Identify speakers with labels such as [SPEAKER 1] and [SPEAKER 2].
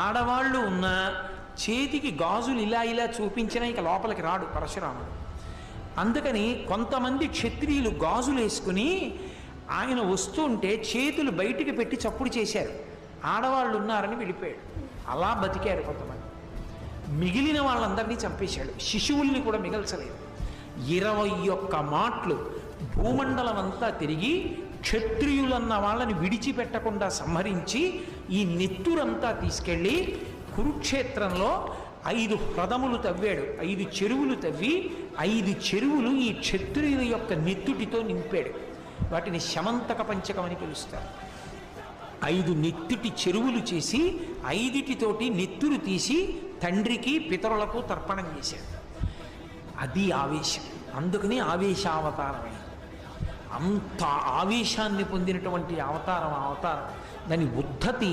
[SPEAKER 1] ఆడవాళ్ళు ఉన్న చేతికి గాజులు ఇలా ఇలా చూపించినా ఇక లోపలికి రాడు పరశురాముడు. అందుకని కొంతమంది క్షత్రియులు గాజులు వేసుకుని ఆయన వస్తుంటే చేతులు బయటికి పెట్టి చప్పుడు చేశారు. ఆడవాళ్ళు ఉన్నారని వెళ్ళిపోయాడు. అలా బతికారు కొంతమంది. మిగిలిన వాళ్ళందరినీ చంపేశాడు. శిశువుల్ని కూడా మిగల్చలేదు. 21 మాటలు భూమండలం అంతా తిరిగి క్షత్రియులన్న వాళ్ళని విడిచిపెట్టకుండా సంహరించి ఈ నెత్తురంతా తీసుకెళ్ళి కురుక్షేత్రంలో 5 హ్రదములు తవ్వాడు. 5 చెరువులు తవ్వి 5 చెరువులు ఈ క్షత్రియుల యొక్క నెత్తుటితో నింపాడు. వాటిని శమంతక పంచకం అని పిలుస్తారు. 5 నెత్తుటి చెరువులు చేసి 5 నెత్తురు తీసి తండ్రికి పితరులకు తర్పణం చేశాడు. అది ఆవేశం. అందుకని ఆవేశావతారమే. అంత ఆవేశాన్ని పొందినటువంటి అవతారం. దాని ఉద్ధతి